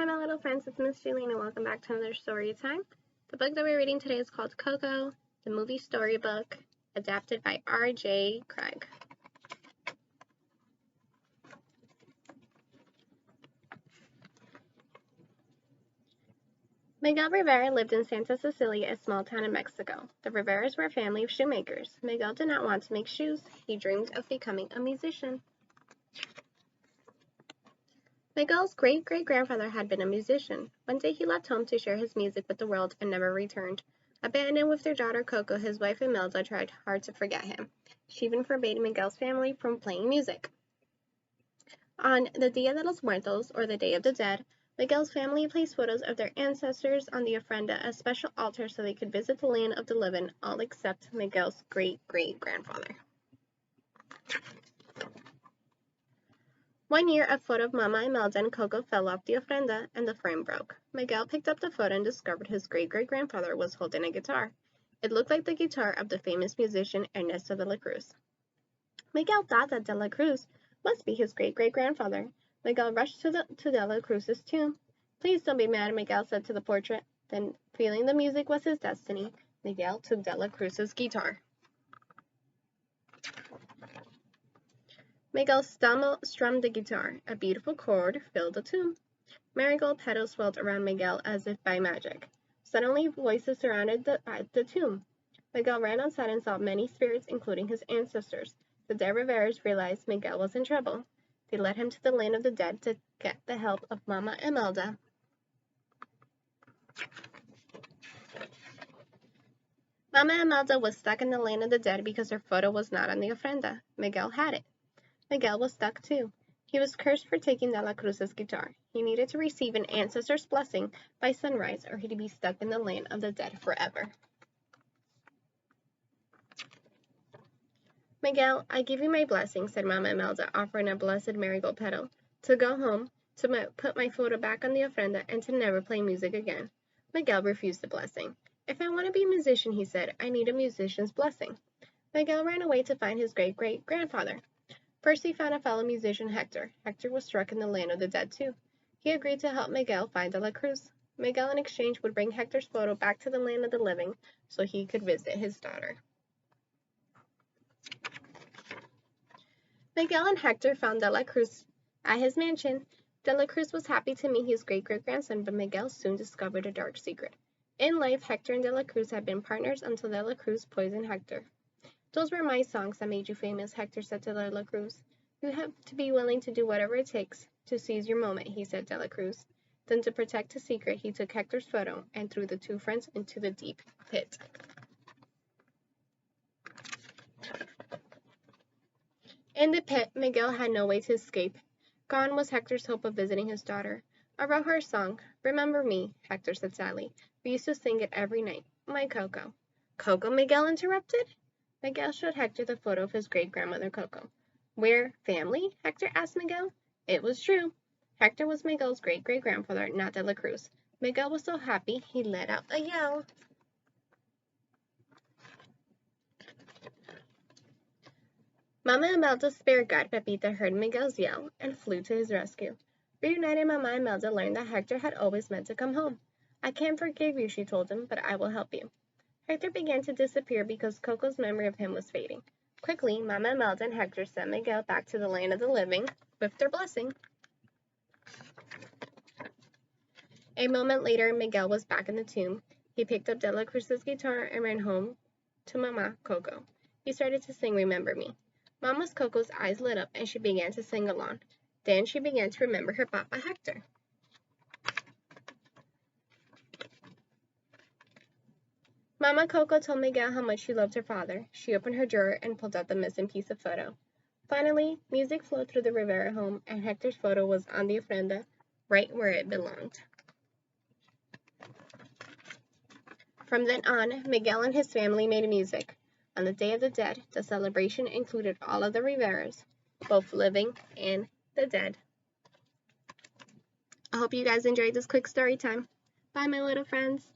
Hi, my little friends. It's Miss Julie, and welcome back to another story time. The book that we're reading today is called Coco, the Movie Storybook, adapted by R.J. Cregg. Miguel Rivera lived in Santa Cecilia, a small town in Mexico. The Riveras were a family of shoemakers. Miguel did not want to make shoes. He dreamed of becoming a musician. Miguel's great-great-grandfather had been a musician. One day he left home to share his music with the world and never returned. Abandoned with their daughter Coco, his wife Imelda tried hard to forget him. She even forbade Miguel's family from playing music. On the Dia de los Muertos, or the Day of the Dead, Miguel's family placed photos of their ancestors on the ofrenda, a special altar so they could visit the land of the living, all except Miguel's great-great-grandfather. One year, a photo of Mama Imelda and Coco fell off the ofrenda, and the frame broke. Miguel picked up the photo and discovered his great-great-grandfather was holding a guitar. It looked like the guitar of the famous musician Ernesto de la Cruz. Miguel thought that de la Cruz must be his great-great-grandfather. Miguel rushed to de la Cruz's tomb. "Please don't be mad," Miguel said to the portrait. Then, feeling the music was his destiny, Miguel took de la Cruz's guitar. Miguel strummed the guitar. A beautiful chord filled the tomb. Marigold petals swelled around Miguel as if by magic. Suddenly, voices surrounded the tomb. Miguel ran outside and saw many spirits, including his ancestors. The dead Riveras realized Miguel was in trouble. They led him to the land of the dead to get the help of Mama Imelda. Mama Imelda was stuck in the land of the dead because her photo was not on the ofrenda. Miguel had it. Miguel was stuck too. He was cursed for taking de la Cruz's guitar. He needed to receive an ancestor's blessing by sunrise, or he'd be stuck in the land of the dead forever. "Miguel, I give you my blessing," said Mama Imelda, offering a blessed marigold petal, "to go home, to put my photo back on the ofrenda, and to never play music again." Miguel refused the blessing. "If I want to be a musician," he said, "I need a musician's blessing." Miguel ran away to find his great-great-grandfather. First, he found a fellow musician, Hector. Hector was struck in the land of the dead, too. He agreed to help Miguel find de la Cruz. Miguel, in exchange, would bring Hector's photo back to the land of the living so he could visit his daughter. Miguel and Hector found de la Cruz at his mansion. De la Cruz was happy to meet his great-great-grandson, but Miguel soon discovered a dark secret. In life, Hector and de la Cruz had been partners until de la Cruz poisoned Hector. "Those were my songs that made you famous," Hector said to de la Cruz. "You have to be willing to do whatever it takes to seize your moment," he said to de la Cruz. Then, to protect his secret, he took Hector's photo and threw the two friends into the deep pit. In the pit, Miguel had no way to escape. Gone was Hector's hope of visiting his daughter. "I wrote her a song. Remember me," Hector said sadly. "We used to sing it every night. My Coco." "Coco?" Miguel interrupted. Miguel showed Hector the photo of his great-grandmother Coco. "We're family?" Hector asked Miguel. It was true. Hector was Miguel's great-great-grandfather, not de la Cruz. Miguel was so happy he let out a yell. Mama Imelda's spirit guide Pepita heard Miguel's yell and flew to his rescue. Reunited, Mama Imelda learned that Hector had always meant to come home. "I can't forgive you," she told him, "but I will help you." Hector began to disappear because Coco's memory of him was fading. Quickly, Mama Imelda and Hector sent Miguel back to the land of the living with their blessing. A moment later, Miguel was back in the tomb. He picked up de la Cruz's guitar and ran home to Mama Coco. He started to sing "Remember Me." Mama's Coco's eyes lit up and she began to sing along. Then she began to remember her Papa Hector. Mama Coco told Miguel how much she loved her father. She opened her drawer and pulled out the missing piece of photo. Finally, music flowed through the Rivera home, and Hector's photo was on the ofrenda, right where it belonged. From then on, Miguel and his family made music. On the Day of the Dead, the celebration included all of the Riveras, both living and the dead. I hope you guys enjoyed this quick story time. Bye, my little friends.